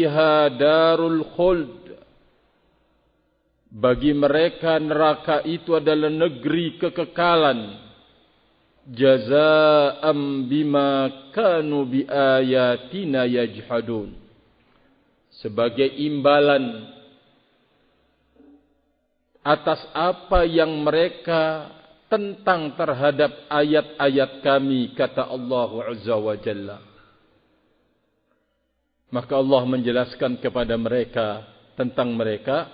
fiha darul khuld. Bagi mereka neraka itu adalah negeri kekekalan. Jazaa'an bima kanu biayatina yajhadun. Sebagai imbalan atas apa yang mereka tentang terhadap ayat-ayat kami, kata Allah Azza wa Jalla. Maka Allah menjelaskan kepada mereka tentang mereka.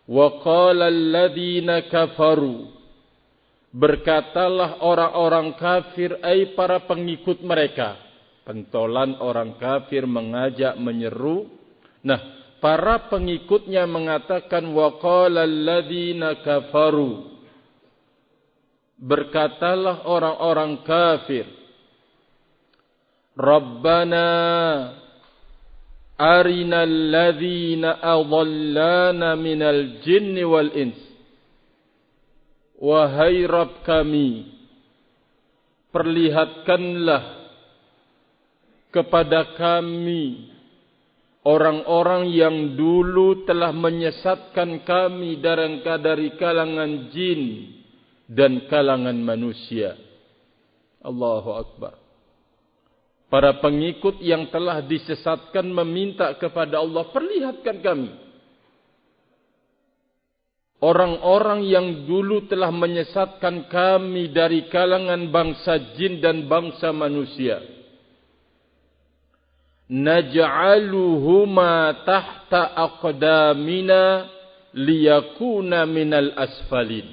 Wa qala alladhina kafaru. Berkatalah orang-orang kafir, ay para pengikut mereka. Pentolan orang kafir mengajak, menyeru. Nah, para pengikutnya mengatakan wa qala alladhina kafaru. Berkatalah orang-orang kafir, Rabbana arinal ladzina adallana minal jinni wal ins. Wahai Rabb kami, perlihatkanlah kepada kami orang-orang yang dulu telah menyesatkan kami dari kalangan jin dan kalangan manusia. Allahu Akbar. Para pengikut yang telah disesatkan meminta kepada Allah, perlihatkan kami orang-orang yang dulu telah menyesatkan kami dari kalangan bangsa jin dan bangsa manusia. Naj'aluhuma tahta aqdamina liyakuna minal asfalin.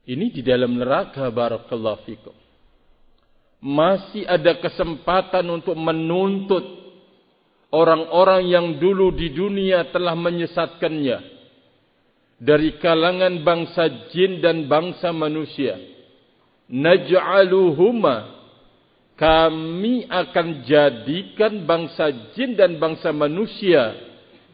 Ini di dalam neraka, barakallahu fikum. Masih ada kesempatan untuk menuntut orang-orang yang dulu di dunia telah menyesatkannya dari kalangan bangsa jin dan bangsa manusia. Naj'aluhuma, kami akan jadikan bangsa jin dan bangsa manusia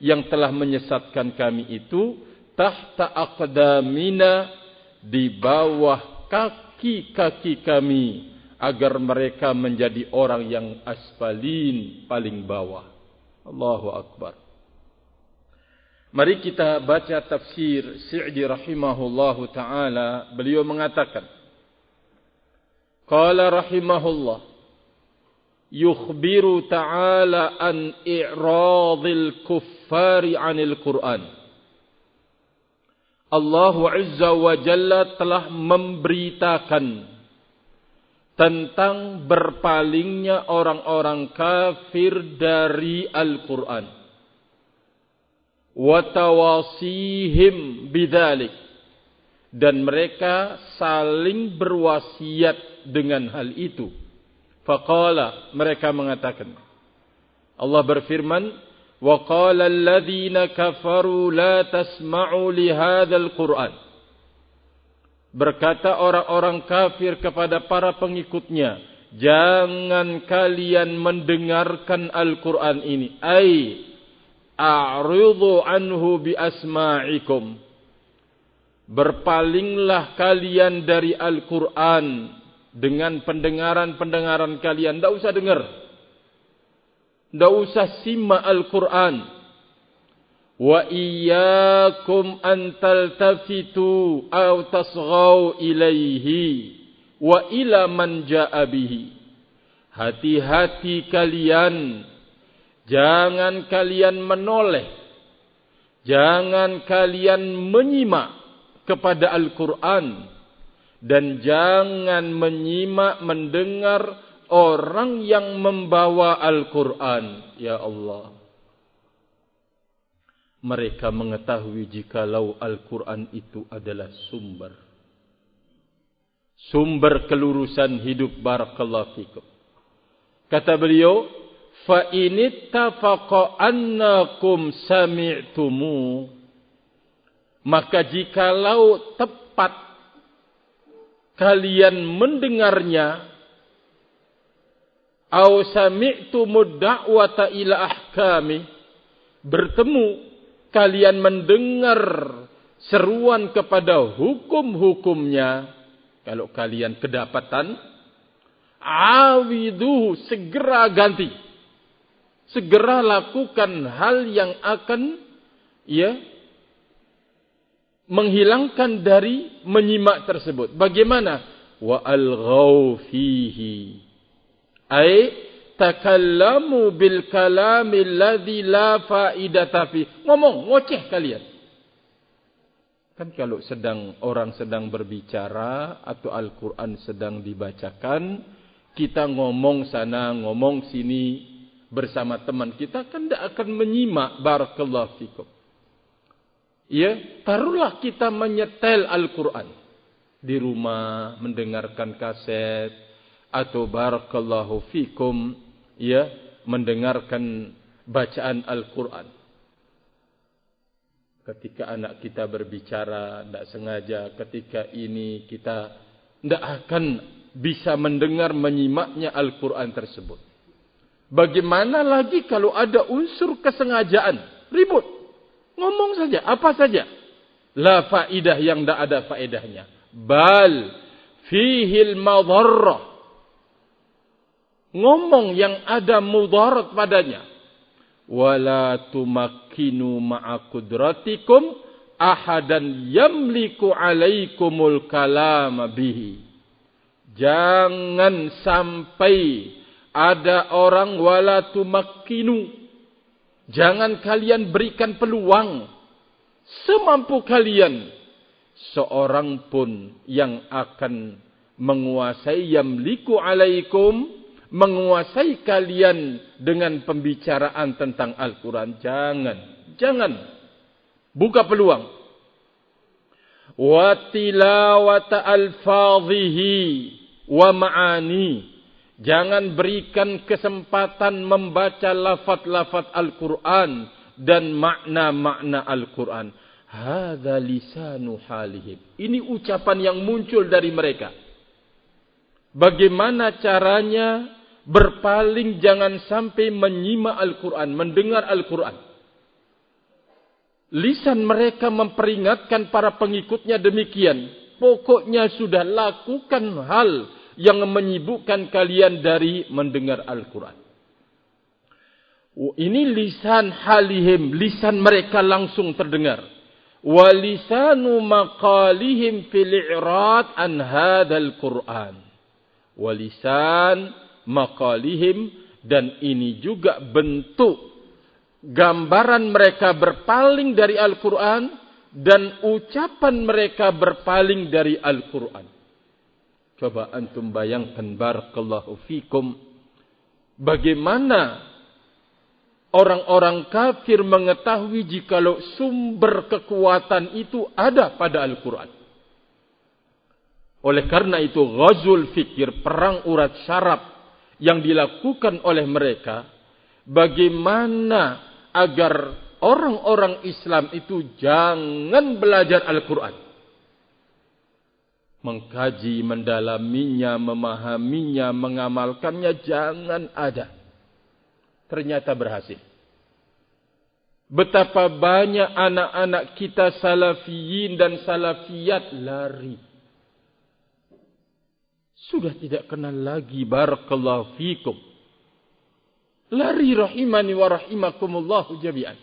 yang telah menyesatkan kami itu tahta aqdamina, di bawah kaki-kaki kami, agar mereka menjadi orang yang asfalin, paling bawah. Allahu Akbar. Mari kita baca tafsir Sa'di rahimahullahu ta'ala. Beliau mengatakan, qala rahimahullah, yukhbiru ta'ala an i'radil kuffari 'anil Qur'an. Allah Azza wa Jalla telah memberitakan tentang berpalingnya orang-orang kafir dari Al-Quran. Wa tawasihim bidzalik, dan mereka saling berwasiat dengan hal itu. Faqala, mereka mengatakan, Allah berfirman, wa qala alladhina kafaru la tasma'u li hadzal Qur'an. Berkata orang-orang kafir kepada para pengikutnya, jangan kalian mendengarkan Al-Quran ini. Ai a'ridhu anhu bi asma'ikum. Berpalinglah kalian dari Al-Quran dengan pendengaran-pendengaran kalian. Tidak usah dengar, tidak usah simak Al-Quran. Wa iyyakum an taltafitu aw tasghaw ilaihi wa ila man jaa bihi. Hati-hati kalian, jangan kalian menoleh, jangan kalian menyimak kepada Al-Quran, dan jangan menyimak mendengar orang yang membawa Al-Quran. Ya Allah, mereka mengetahui jikalau Al-Quran itu adalah sumber kelurusan hidup. Barakallahu fikum. Kata beliau, fa inittafaqa annakum sami'tumu, maka jikalau tepat kalian mendengarnya, au sami'tumud da'wata ila ahkami, bertemu kalian mendengar seruan kepada hukum-hukumnya, kalau kalian kedapatan, awiduhu, segera ganti, Segera lakukan hal yang akan menghilangkan dari menyimak tersebut. Bagaimana? Wa alghaw fihi. Ai takallamu bil kalami alladhi la faidata fi. Ngomong, ngoceh kalian. Kan kalau orang sedang berbicara atau Al-Quran sedang dibacakan, kita ngomong sana, ngomong sini bersama teman kita, kan tidak akan menyimak. Barakallahu fikum. Taruhlah kita menyetel Al-Quran di rumah, mendengarkan kaset, atau barakallahu fikum, mendengarkan bacaan Al-Quran. Ketika anak kita berbicara, tidak sengaja, ketika ini kita tidak akan bisa mendengar, menyimaknya Al-Quran tersebut. Bagaimana lagi kalau ada unsur kesengajaan, ribut. Ngomong saja, apa saja. La faidah yang tidak ada faedahnya. Bal fihil madharrah. Ngomong yang ada mudarat padanya. Wala tumakkinu ma'a kudratikum ahadan yamliku alaikumul kalama bihi. Jangan sampai ada orang wala tumakkinu. Jangan kalian berikan peluang semampu kalian seorang pun yang akan menguasai yamliku alaikum, menguasai kalian dengan pembicaraan tentang Al-Quran. Jangan buka peluang. Wa tilawata alfadhihi wa ma'ani. Jangan berikan kesempatan membaca lafaz-lafaz Al-Quran dan makna-makna Al-Quran. Hadza lisanu halihim. Ini ucapan yang muncul dari mereka. Bagaimana caranya berpaling jangan sampai menyimak Al-Quran, mendengar Al-Quran. Lisan mereka memperingatkan para pengikutnya demikian. Pokoknya sudah lakukan hal yang menyibukkan kalian dari mendengar Al-Quran. Ini lisan halihim, lisan mereka langsung terdengar. Wa lisanu maqalihim fil i'rad an hadzal Qur'an. Wa lisan maqalihim, dan ini juga bentuk gambaran mereka berpaling dari Al-Quran dan ucapan mereka berpaling dari Al-Quran. Coba antum bayangkan barakallahu fikum, bagaimana orang-orang kafir mengetahui jikalau sumber kekuatan itu ada pada Al-Quran. Oleh karena itu ghazul fikir, perang urat syarab yang dilakukan oleh mereka, bagaimana agar orang-orang Islam itu jangan belajar Al-Quran. Mengkaji, mendalaminya, memahaminya, mengamalkannya jangan ada. Ternyata berhasil. Betapa banyak anak-anak kita salafiyin dan salafiyat lari. Sudah tidak kenal lagi barakallahu fikum. Lari rahimani wa rahimakumullahu jami'an.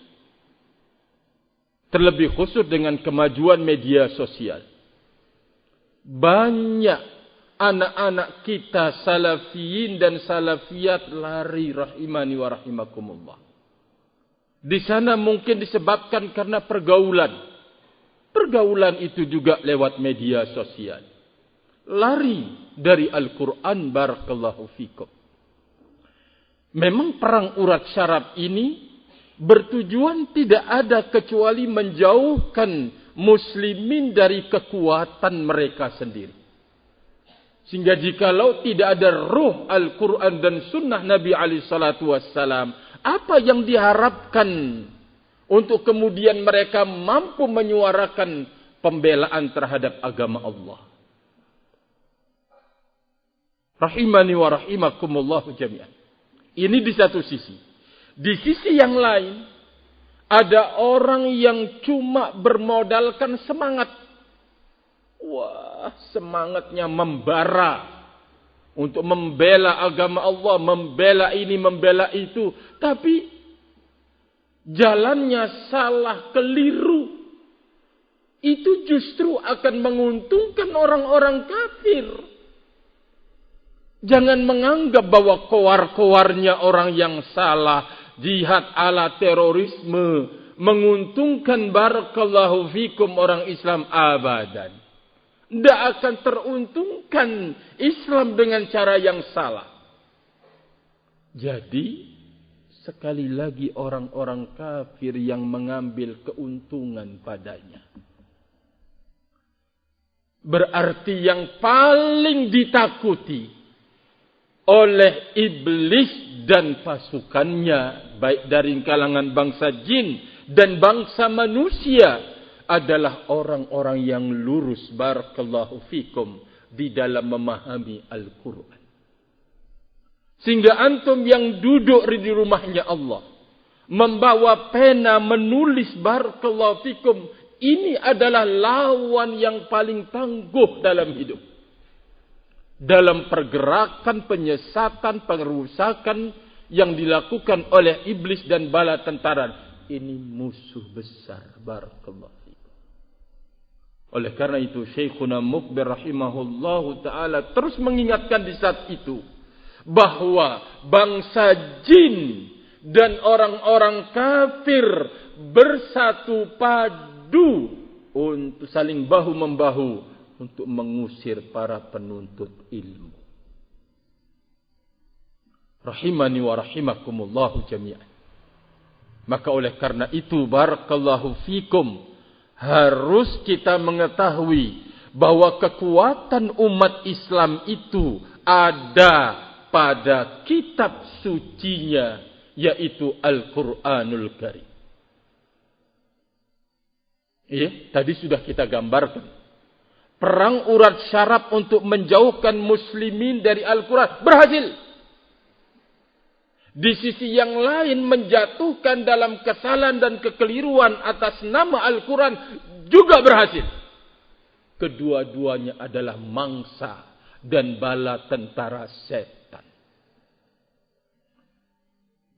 Terlebih khusus dengan kemajuan media sosial. Banyak anak-anak kita salafiyin dan salafiyat lari rahimani wa rahimakumullah. Di sana mungkin disebabkan karena pergaulan. Pergaulan itu juga lewat media sosial. Lari dari Al-Quran barakallahu fikum. Memang perang urat syarab ini bertujuan tidak ada kecuali menjauhkan muslimin dari kekuatan mereka sendiri. Sehingga jikalau tidak ada ruh Al-Quran dan sunnah Nabi SAW, apa yang diharapkan untuk kemudian mereka mampu menyuarakan pembelaan terhadap agama Allah. Rahimani wa rahimakumullahu jami'an. Ini di satu sisi. Di sisi yang lain, ada orang yang cuma bermodalkan semangat. Wah, semangatnya membara. untuk membela agama Allah, membela ini, membela itu, tapi jalannya salah, keliru, itu justru akan menguntungkan orang-orang kafir. Jangan menganggap bahwa kowar-kowarnya orang yang salah, jihad ala terorisme, menguntungkan barakallahu fikum orang Islam abadan. Tidak akan teruntungkan Islam dengan cara yang salah. Jadi, sekali lagi orang-orang kafir yang mengambil keuntungan padanya. Berarti yang paling ditakuti oleh iblis dan pasukannya, baik dari kalangan bangsa jin dan bangsa manusia, adalah orang-orang yang lurus barakallahu fikum di dalam memahami Al-Quran. Sehingga antum yang duduk di rumahnya Allah, membawa pena menulis barakallahu fikum, ini adalah lawan yang paling tangguh dalam hidup. Dalam pergerakan penyesatan, pengerusakan yang dilakukan oleh iblis dan bala tentara. Ini musuh besar. Barakallahu fikum. Oleh karena itu Syekhuna Mukbir rahimahullahu ta'ala terus mengingatkan di saat itu, bahwa bangsa jin dan orang-orang kafir bersatu padu untuk saling bahu-membahu untuk mengusir para penuntut ilmu. Rahimani wa rahimakumullahu jami'an. Maka oleh karena itu barakallahu fikum, harus kita mengetahui bahwa kekuatan umat Islam itu ada pada kitab sucinya, yaitu Al-Quranul Karim. Ya, tadi sudah kita gambarkan. Perang urat syarab untuk menjauhkan muslimin dari Al-Quran berhasil. Di sisi yang lain menjatuhkan dalam kesalahan dan kekeliruan atas nama Al-Quran juga berhasil. Kedua-duanya adalah mangsa dan bala tentara setan.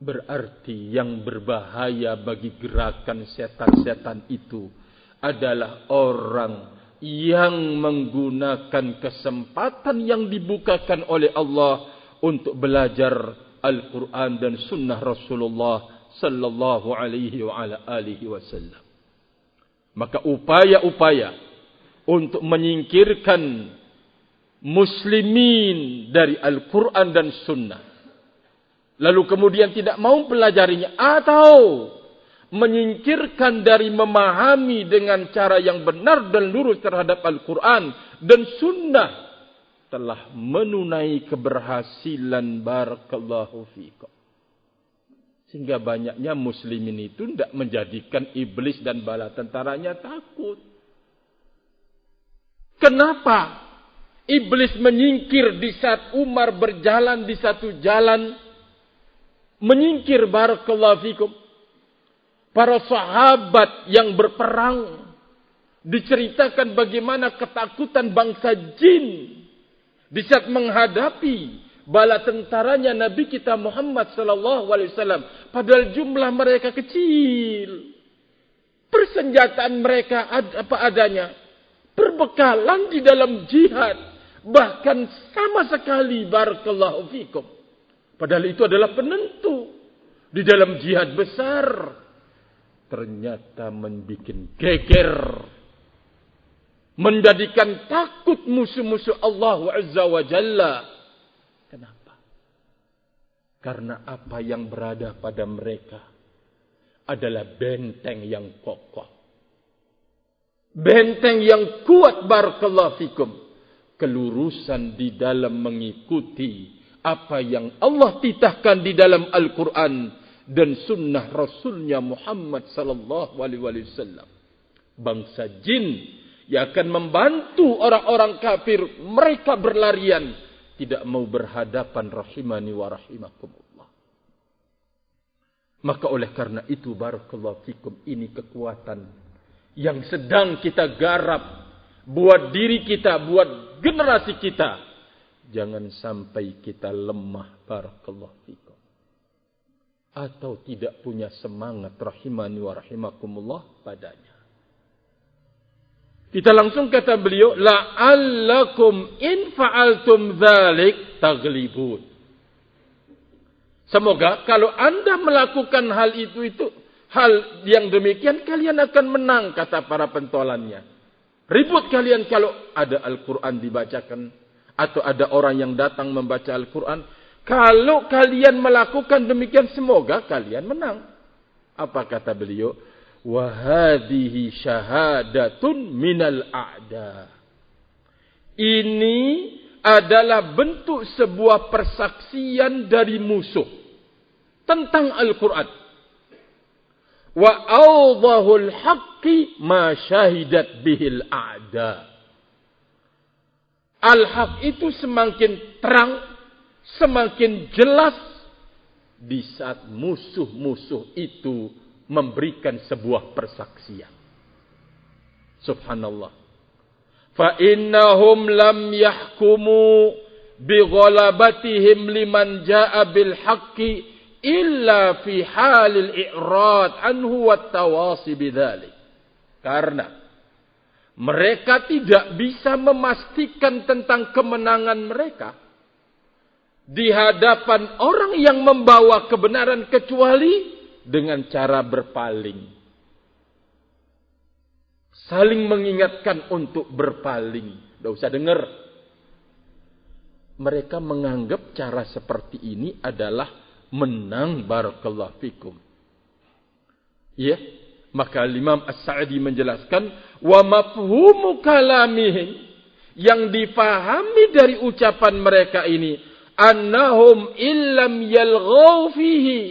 Berarti yang berbahaya bagi gerakan setan-setan itu adalah orang yang menggunakan kesempatan yang dibukakan oleh Allah untuk belajar Al-Quran dan Sunnah Rasulullah Sallallahu Alaihi Wasallam. Maka upaya-upaya untuk menyingkirkan muslimin dari Al-Quran dan Sunnah, lalu kemudian tidak mau pelajarinya atau menyingkirkan dari memahami dengan cara yang benar dan lurus terhadap Al-Quran dan Sunnah, telah menunai keberhasilan barakallahu fikum. Sehingga banyaknya muslimin itu tidak menjadikan iblis dan bala tentaranya takut. Kenapa iblis menyingkir di saat Umar berjalan di satu jalan? Menyingkir barakallahu fikum. Para sahabat yang berperang, diceritakan bagaimana ketakutan bangsa jin di saat menghadapi bala tentaranya Nabi kita Muhammad sallallahu alaihi wasallam, padahal jumlah mereka kecil. Persenjataan mereka apa adanya. Perbekalan di dalam jihad bahkan sama sekali barakallahu fikum. Padahal itu adalah penentu di dalam jihad besar. Ternyata membuat geger, menjadikan takut musuh-musuh Allah Azza wa Jalla. Kenapa? Karena apa yang berada pada mereka adalah benteng yang kokoh, benteng yang kuat barakallahu fikum, kelurusan di dalam mengikuti apa yang Allah titahkan di dalam Al-Quran dan sunnah Rasulnya Muhammad sallallahu alaihi wasallam. Bangsa jin yang akan membantu orang-orang kafir, mereka berlarian, tidak mau berhadapan, rahimani wa rahimakumullah. Maka oleh karena itu barakallahu fikum, ini kekuatan yang sedang kita garap buat diri kita, buat generasi kita, jangan sampai kita lemah, barakallahu fikum, atau tidak punya semangat rahimani wa rahimakumullah padanya. Kita langsung kata beliau, la'allakum in fa'altum dzalik taglibun. Semoga kalau Anda melakukan hal itu hal yang demikian, kalian akan menang, kata para pentolannya. Ribut kalian kalau ada Al-Quran dibacakan, atau ada orang yang datang membaca Al-Quran. Kalau kalian melakukan demikian, semoga kalian menang. Apa kata beliau? Wahadihi syahadatun minal a'da. Ini adalah bentuk sebuah persaksian dari musuh tentang Al-Quran. Wa awdahul haqqi ma syahidat bihil a'da. Al-haq itu semakin terang, semakin jelas di saat musuh-musuh itu memberikan sebuah persaksian. Subhanallah. Fa innahum lam yahkumu bi ghalabatihim liman jaa bil haqqi illa fi halil i'rad anhu wat tawasi bidzalik. Karena mereka tidak bisa memastikan tentang kemenangan mereka di hadapan orang yang membawa kebenaran kecuali dengan cara berpaling. Saling mengingatkan untuk berpaling. Tidak usah dengar. Mereka menganggap cara seperti ini adalah menang, barakallahu fikum. Ya, maka Imam As-Sa'di menjelaskan, wa mafhumu kalamihim, yang difahami dari ucapan mereka ini, annahum illam yalghaw fihi,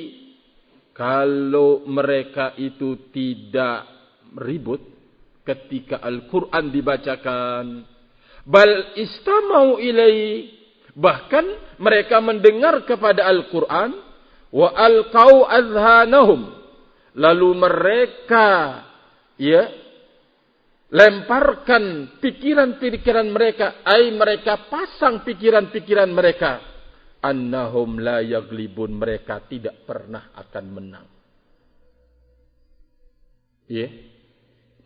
kalau mereka itu tidak ribut ketika Al-Quran dibacakan, bal istamau ilai, bahkan mereka mendengar kepada Al-Quran, wa alqau azhanahum, lalu mereka lemparkan pikiran-pikiran mereka, mereka pasang pikiran-pikiran mereka, annahum la yaglibun, mereka tidak pernah akan menang.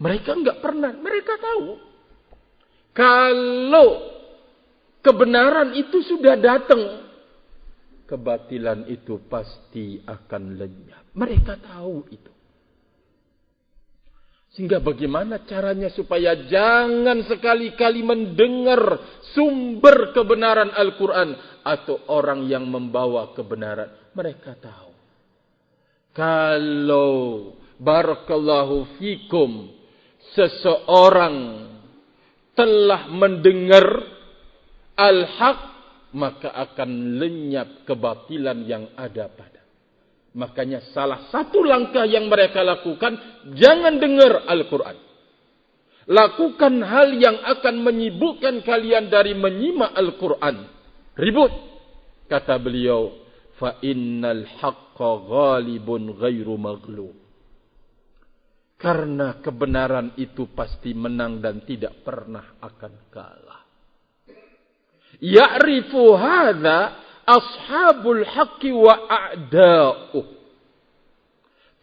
Mereka enggak pernah, mereka tahu kalau kebenaran itu sudah datang, kebatilan itu pasti akan lenyap. Mereka tahu itu. Sehingga bagaimana caranya supaya jangan sekali-kali mendengar sumber kebenaran Al-Quran atau orang yang membawa kebenaran. Mereka tahu. Kalau barakallahu fikum seseorang telah mendengar al-haq, maka akan lenyap kebatilan yang ada pada. Makanya salah satu langkah yang mereka lakukan, jangan dengar Al-Quran. Lakukan hal yang akan menyibukkan kalian dari menyimak Al-Quran. Ribut. Kata beliau, fa innal haqqa ghalibun ghairu maghlub. Karena kebenaran itu pasti menang dan tidak pernah akan kalah. Ya'rifu hadza ashabul haqqi wa a'da'uh.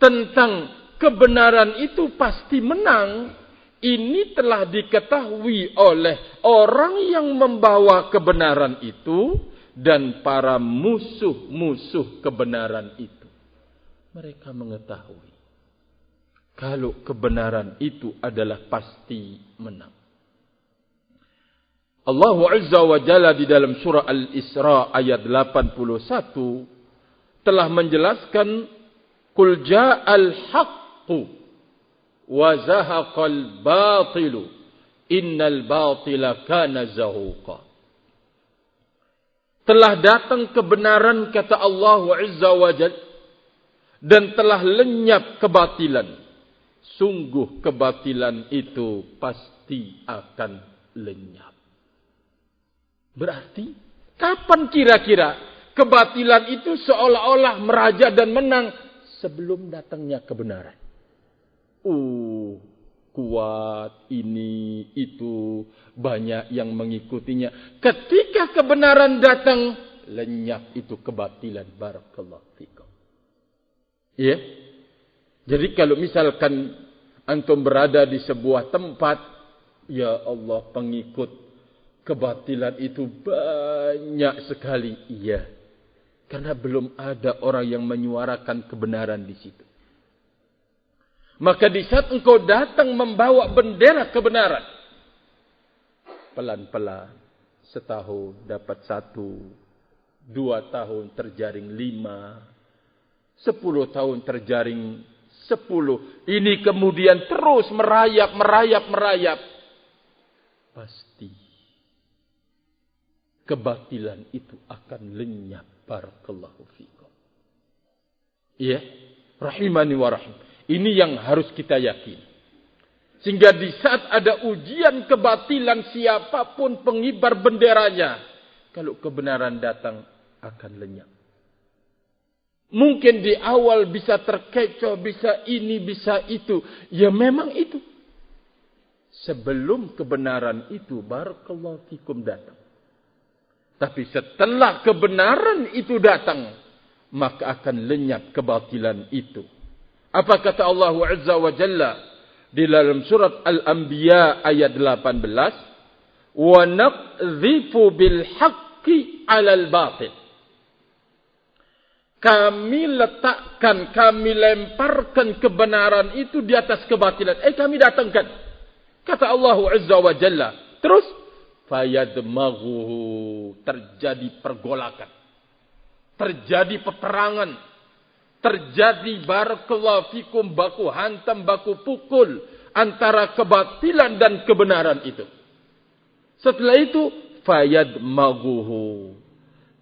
Tentang kebenaran itu pasti menang, ini telah diketahui oleh orang yang membawa kebenaran itu dan para musuh-musuh kebenaran itu. Mereka mengetahui kalau kebenaran itu adalah pasti menang. Allah Azza wa Jalla di dalam surah Al-Isra ayat 81 telah menjelaskan, Qul ja'al haqqu wa zahaqal batilu innal batila kana zahuqa. Telah datang kebenaran, kata Allah Azza wa Jalla, dan telah lenyap kebatilan. Sungguh kebatilan itu pasti akan lenyap. Berarti, kapan kira-kira kebatilan itu seolah-olah meraja dan menang? Sebelum datangnya kebenaran. kuat, ini, itu, banyak yang mengikutinya. Ketika kebenaran datang, lenyap itu kebatilan. Barakallahu fikum. Ya. Jadi kalau misalkan antum berada di sebuah tempat, ya Allah, pengikut kebatilan itu banyak sekali. Iya. Karena belum ada orang yang menyuarakan kebenaran di situ. Maka di saat engkau datang membawa bendera kebenaran, pelan-pelan, setahun dapat 1, 2 tahun terjaring 5, 10 tahun terjaring 10. Ini kemudian terus merayap. Pasti kebatilan itu akan lenyap. Barakallahu fikum. Iya, rahimani wa rahim. Ini yang harus kita yakini. Sehingga di saat ada ujian kebatilan, siapapun pengibar benderanya, kalau kebenaran datang akan lenyap. Mungkin di awal bisa terkecoh, bisa ini, bisa itu. Ya memang itu. Sebelum kebenaran itu, barakallahu fikum, datang. Tapi setelah kebenaran itu datang, maka akan lenyap kebatilan itu. Apa kata Allah Azza wa Jalla di dalam surat Al-Anbiya ayat 18? Wa naqdhifu bil haqqi 'alal batil. Kami letakkan, kami lemparkan kebenaran itu di atas kebatilan. Kami datangkan. Kata Allah Azza wa Jalla. Terus fayadmaghuhu, terjadi pergolakan. Terjadi peperangan. Terjadi barakallahu fikum baku hantam, baku pukul antara kebatilan dan kebenaran itu. Setelah itu fayadmaghuhu,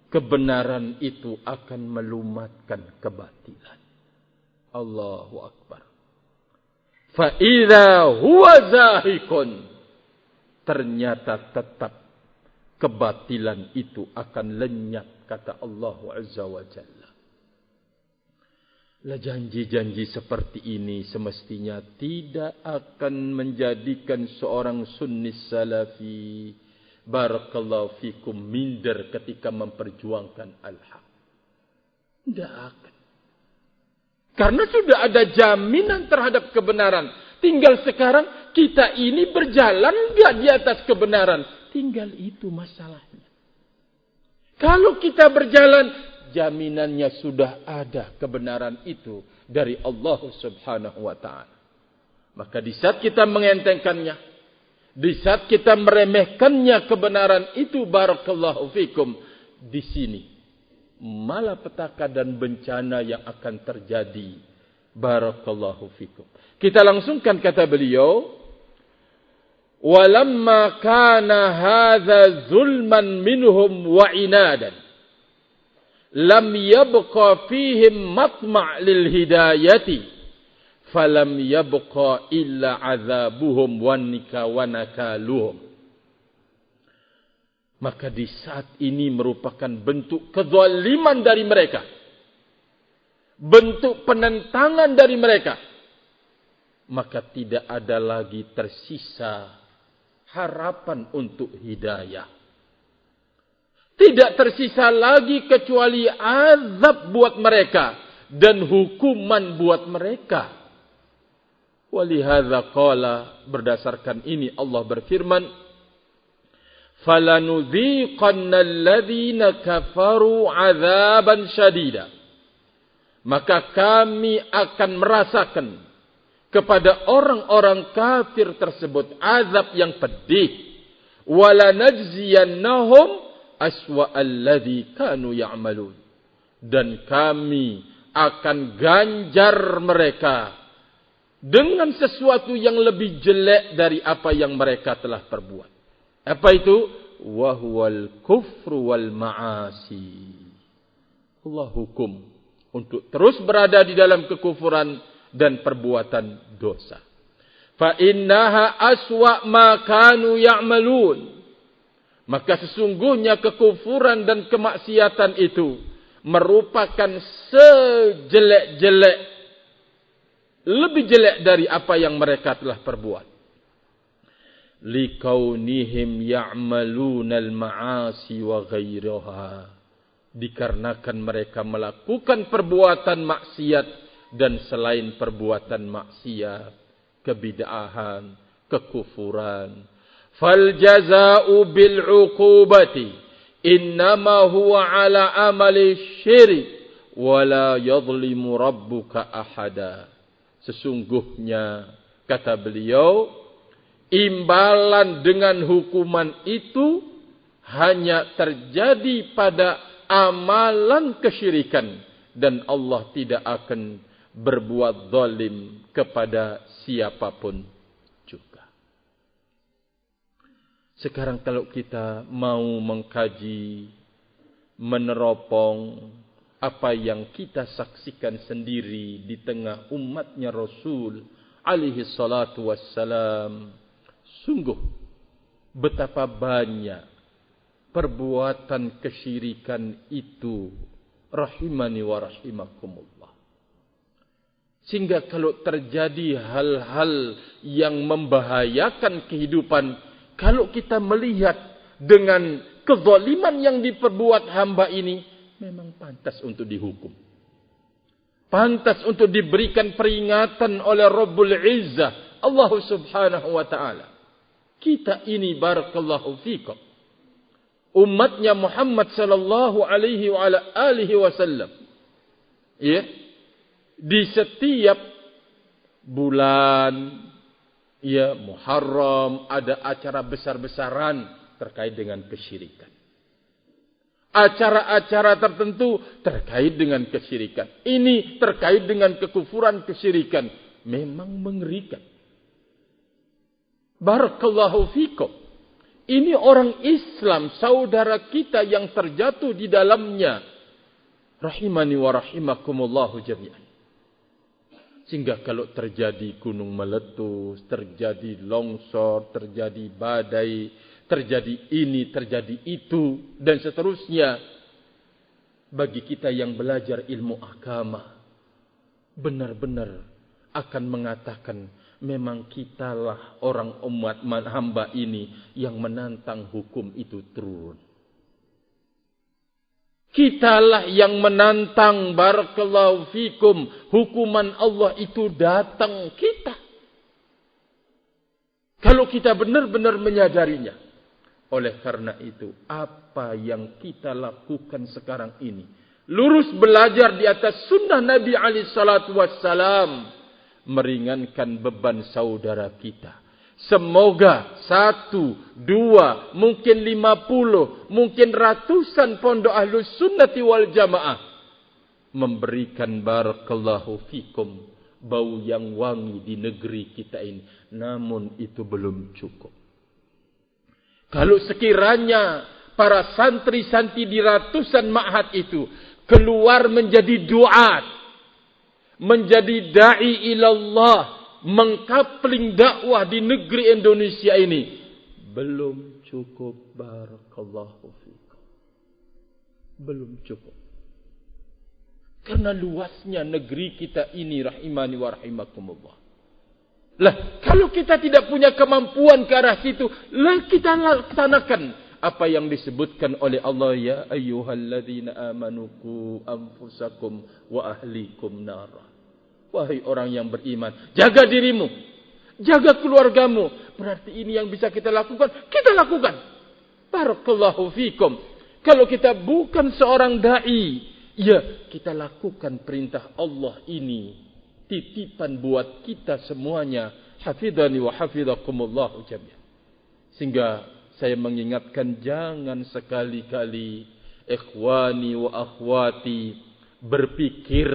kebenaran itu akan melumatkan kebatilan. Allahu akbar. Fa idza huwa zahikun, ternyata tetap kebatilan itu akan lenyap, kata Allah Azza wa Jalla. Janji-janji seperti ini semestinya tidak akan menjadikan seorang sunnis salafi barakallahu fikum minder ketika memperjuangkan al-haq. Tidak akan. Karena sudah ada jaminan terhadap kebenaran. Tinggal sekarang kita ini berjalan enggak di atas kebenaran. Tinggal itu masalahnya. Kalau kita berjalan, jaminannya sudah ada kebenaran itu dari Allah Subhanahu wa ta'ala. Maka di saat kita mengentengkannya, di saat kita meremehkannya kebenaran itu, barakallahu fikum, di sini malapetaka dan bencana yang akan terjadi. Barakallahu fikum. Kita langsungkan kata beliau, walamma kana hadza zulman minhum wa inadan, lam yabqa fihim matma' lil hidayati, falam yabqa illa azabuhum wa nakaluhum. Maka di saat ini merupakan bentuk kezaliman dari mereka, bentuk penentangan dari mereka, maka tidak ada lagi tersisa harapan untuk hidayah. Tidak tersisa lagi kecuali azab buat mereka dan hukuman buat mereka. Walihadza qala, berdasarkan ini Allah berfirman, falanudhiqanna alladhina kafaru 'adzaban syadida. Maka kami akan merasakan kepada orang-orang kafir tersebut azab yang pedih. Wala najziyannahum aswa alladhi kanu ya'malun. Dan kami akan ganjar mereka dengan sesuatu yang lebih jelek dari apa yang mereka telah perbuat. Apa itu? Wahwal kufru wal ma'asi. Allah hukum untuk terus berada di dalam kekufuran dan perbuatan dosa. Fa innaha aswa ma kanu ya'malun. Maka sesungguhnya kekufuran dan kemaksiatan itu merupakan sejelek-jelek lebih jelek dari apa yang mereka telah perbuat. Likaunihim ya'maluna al-ma'asi wa ghairaha. Dikarenakan mereka melakukan perbuatan maksiat dan selain perbuatan maksiat, kebid'ahan, kekufuran. Fal jazaa'u bil 'uqubati innama huwa 'ala amali syirik wa la yadhlimu rabbuka ahada. Sesungguhnya, kata beliau, imbalan dengan hukuman itu hanya terjadi pada amalan kesyirikan, dan Allah tidak akan berbuat zalim kepada siapapun juga. Sekarang kalau kita mau mengkaji, meneropong apa yang kita saksikan sendiri di tengah umatnya Rasul alaihi salatu wassalam, sungguh betapa banyak perbuatan kesyirikan itu, rahimani wa rahimakumullah. Sehingga kalau terjadi hal-hal yang membahayakan kehidupan, kalau kita melihat dengan kezaliman yang diperbuat hamba ini, memang pantas untuk dihukum. Pantas untuk diberikan peringatan oleh Rabbul Izzah, Allah subhanahu wa ta'ala. Kita ini, barakallahu fikum, umatnya Muhammad sallallahu alaihi wa ala alihi wasallam, ya, di setiap bulan, ya, Muharram, ada acara besar-besaran terkait dengan kesyirikan. Acara-acara tertentu terkait dengan kesyirikan. Ini terkait dengan kekufuran kesyirikan. Memang mengerikan. Barakallahu fikum. Ini orang Islam, saudara kita yang terjatuh di dalamnya. Rahimani wa rahimakumullahu jami'an. Sehingga kalau terjadi gunung meletus, terjadi longsor, terjadi badai, terjadi ini, terjadi itu, dan seterusnya. Bagi kita yang belajar ilmu agama, benar-benar akan mengatakan, memang kitalah orang umat hamba ini yang menantang hukum itu turun. Kitalah yang menantang, barakallahu fikum, hukuman Allah itu datang kita. Kalau kita benar-benar menyadarinya. Oleh karena itu, apa yang kita lakukan sekarang ini, lurus belajar di atas sunnah Nabi alaihi salatu wassalam, meringankan beban saudara kita. Semoga 1, 2, mungkin 50, mungkin ratusan pondok ahlus sunnati wal jamaah memberikan, barakallahu fikum, bau yang wangi di negeri kita ini. Namun itu belum cukup. Kalau sekiranya para santri-santri di ratusan ma'had itu keluar menjadi duat, menjadi da'i ilallah, mengkapling dakwah di negeri Indonesia ini, belum cukup, barakallahu fikum. Belum cukup. Karena luasnya negeri kita ini, rahimani wa rahimakumullah. Lah, kalau kita tidak punya kemampuan ke arah situ, lah kita laksanakan apa yang disebutkan oleh Allah, ya ayyuhalladzina amanu qu anfusakum wa ahlikum nara. Wahai orang yang beriman, jaga dirimu, jaga keluargamu. Berarti ini yang bisa kita lakukan, kita lakukan. Barakallahu fikum. Kalau kita bukan seorang dai, ya kita lakukan perintah Allah ini. Titipan buat kita semuanya. Hafidhani wa hafidhakumullahu jami'an. Sehingga saya mengingatkan, jangan sekali-kali ikhwani wa akhwati berpikir,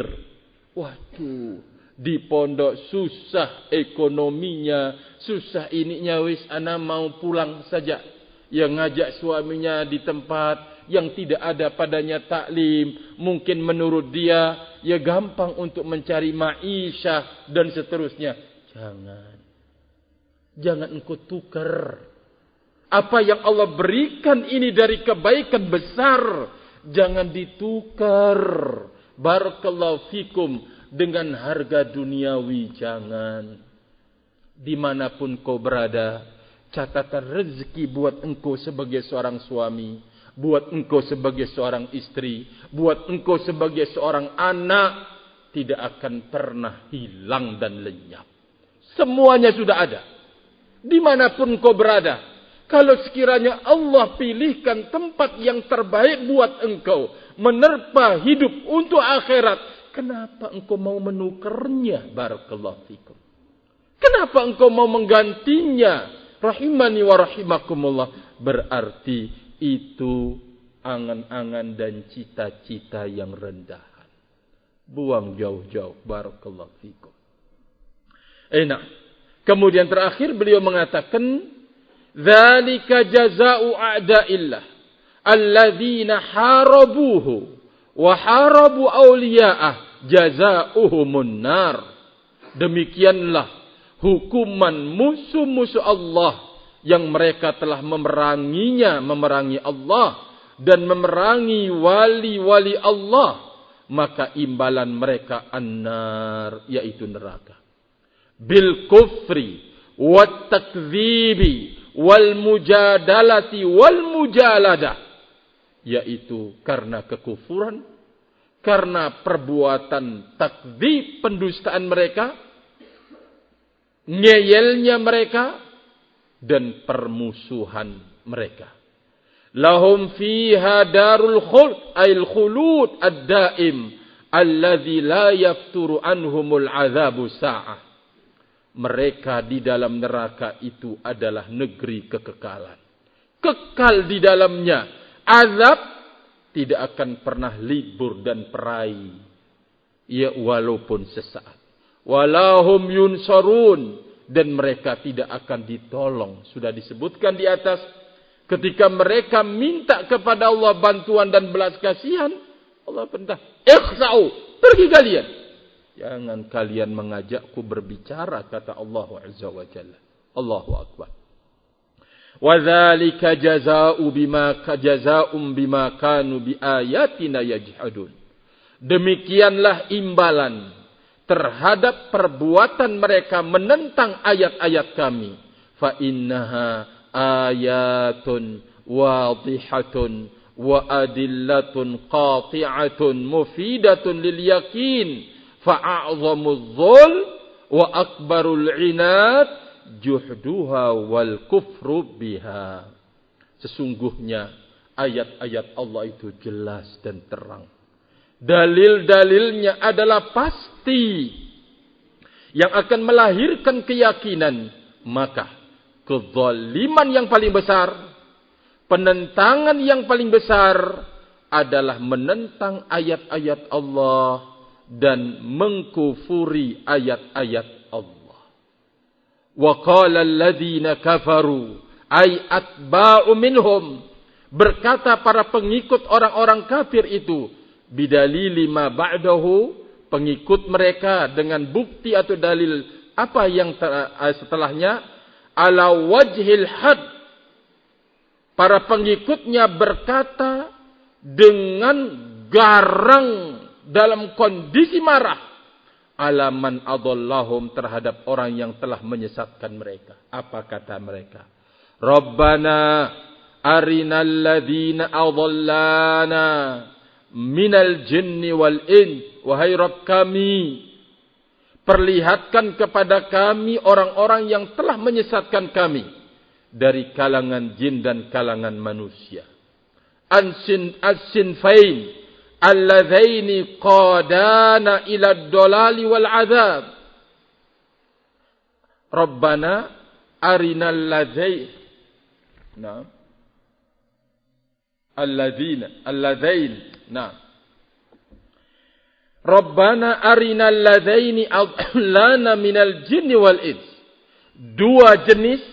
waduh, di pondok susah ekonominya, susah ininya, wis ana mau pulang saja. Yang ngajak suaminya di tempat yang tidak ada padanya taklim, mungkin menurut dia ya gampang untuk mencari ma'isyah dan seterusnya. Jangan engkau tukar apa yang Allah berikan ini dari kebaikan besar, jangan ditukar. Barakallahu fikum dengan harga duniawi, jangan. Dimanapun kau berada, catatan rezeki buat engkau sebagai seorang suami, buat engkau sebagai seorang istri, buat engkau sebagai seorang anak, tidak akan pernah hilang dan lenyap. Semuanya sudah ada. Dimanapun kau berada, kalau sekiranya Allah pilihkan tempat yang terbaik buat engkau, menerpa hidup untuk akhirat, kenapa engkau mau menukarnya? Barakallahu fikum. Kenapa engkau mau menggantinya? Rahimani wa rahimakumullah. Berarti itu angan-angan dan cita-cita yang rendahan. Buang jauh-jauh. Barakallahu fikum. Nah, kemudian terakhir beliau mengatakan, "Dzalika jazaa'u a'da'illah alladzina harabuhu wa harabu awliya'ah jazaa'uhumun nar." Demikianlah hukuman musuh-musuh Allah yang mereka telah memerangi Allah dan memerangi wali-wali Allah, maka imbalan mereka an-nar, yaitu neraka. Bil kufri wat takdzibi wal mujadalati wal mujaladah, yaitu karena kekufuran, karena perbuatan takdzib, pendustaan mereka, ngeyelnya mereka, dan permusuhan mereka. Lahum fiha darul khuld ayil khulud ad-daim alladzi la yafturu anhumul azabu sa'ah. Mereka di dalam neraka itu adalah negeri kekekalan. Kekal di dalamnya. Azab tidak akan pernah libur dan perai. Ya, walaupun sesaat. Walahum yunsarun. Dan mereka tidak akan ditolong. Sudah disebutkan di atas. Ketika mereka minta kepada Allah bantuan dan belas kasihan, Allah perintah, ikhsa'u, pergi kalian. Jangan kalian mengajakku berbicara, kata Allah Azza wa Jalla. Allahu Akbar. Wa dzalika jazaa'um bima kanu biayatina yajhadun. Demikianlah imbalan terhadap perbuatan mereka menentang ayat-ayat kami. Fa innaha ayatun wadihatun wa adillatun qati'atun mufidatun lil yakin. Fa'a'zamuz zul wa akbarul inad juhduha wal kufru biha. Sesungguhnya ayat-ayat Allah itu jelas dan terang. Dalil-dalilnya adalah pasti yang akan melahirkan keyakinan. Maka kezaliman yang paling besar, penentangan yang paling besar adalah menentang ayat-ayat Allah dan mengkufuri ayat-ayat Allah. Wa qala alladhina kafaru ay atba'u minhum, berkata para pengikut orang-orang kafir itu, bidalili ma ba'dahu, pengikut mereka dengan bukti atau dalil apa yang setelahnya, ala wajhil had, para pengikutnya berkata dengan garang dalam kondisi marah, alaman adallahum, terhadap orang yang telah menyesatkan mereka. Apa kata mereka? Rabbana arinal ladzina adallana minal jinni wal in. Wahai Rabb kami, perlihatkan kepada kami orang-orang yang telah menyesatkan kami dari kalangan jin dan kalangan manusia. As-sinfain alladzaini qadana ila ad-dalali wal azab. Rabbana arinal ladzain. Naam. Alladzain. Naam. Rabbana arinal ladzaini adlana minal jinni wal ins. Dua jenis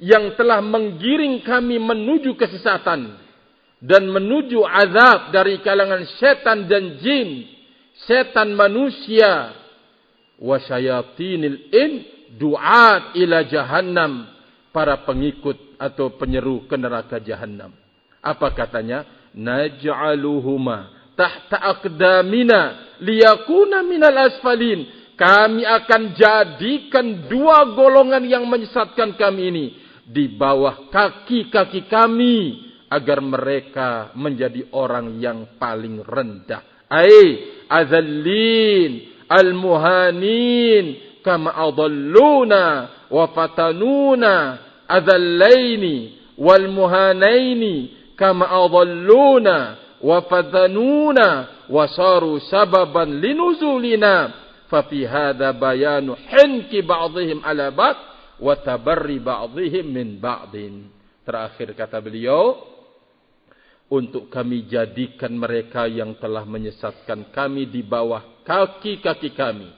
yang telah menggiring kami menuju kesesatan dan menuju azab dari kalangan setan dan jin, setan manusia, wa syayatinil in du'at ila jahannam, para pengikut atau penyeru ke neraka jahannam. Apa katanya? Naj'aluhuma tahta aqdamina liyakuna minal asfalin. Kami akan jadikan dua golongan yang menyesatkan kami ini di bawah kaki-kaki kami, agar mereka menjadi orang yang paling rendah. Azallin al-muhanin kama adalluna wa fatanuna, azallaini wal muhanaini kama adalluna wa fatanuna wa saru sababan linuzulina, fa fi hadza bayanu hinki ba'dihim ala ba'd wa tabarri ba'dihim min ba'din. Terakhir kata beliau, untuk kami jadikan mereka yang telah menyesatkan kami di bawah kaki-kaki kami.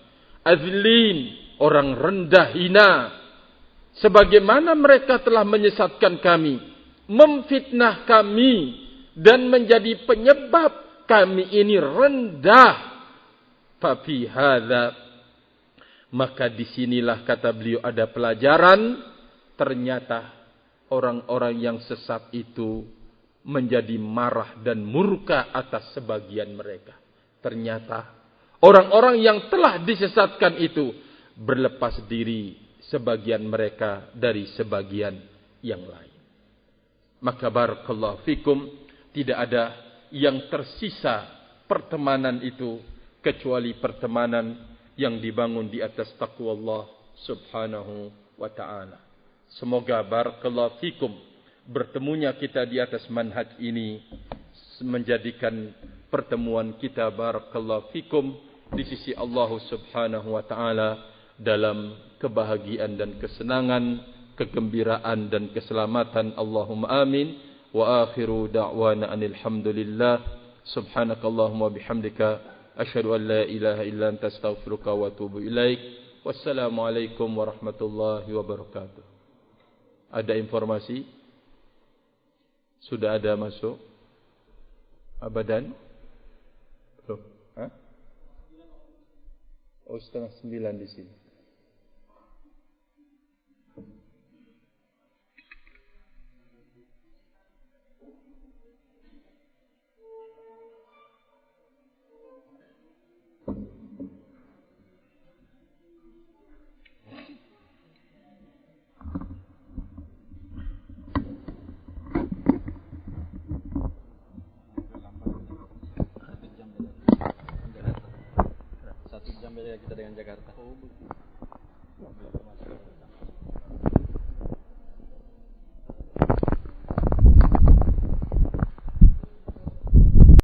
Azlin, orang rendah hina. Sebagaimana mereka telah menyesatkan kami, memfitnah kami, dan menjadi penyebab kami ini rendah. Fafi hadza, maka disinilah kata beliau ada pelajaran. Ternyata orang-orang yang sesat itu menjadi marah dan murka atas sebagian mereka. Ternyata orang-orang yang telah disesatkan itu berlepas diri sebagian mereka dari sebagian yang lain. Maka barakallahu fikum, tidak ada yang tersisa pertemanan itu kecuali pertemanan yang dibangun di atas taqwa Allah subhanahu wa ta'ala. Semoga barakallahu fikum, bertemunya kita di atas manhaj ini menjadikan pertemuan kita barakallahu fikum di sisi Allah subhanahu wa ta'ala dalam kebahagiaan dan kesenangan, kegembiraan dan keselamatan. Allahumma amin. Wa akhiru da'wana anil hamdulillah. Subhanakallahumma bihamdika asyhadu an la ilaha illa anta astaghfiruka wa atubu ilaik. Wassalamualaikum warahmatullahi wabarakatuh. Ada informasi? Sudah ada masuk? Abadan? Belum? Hah? Oh, 8:30 di sini. Beda kita dengan Jakarta.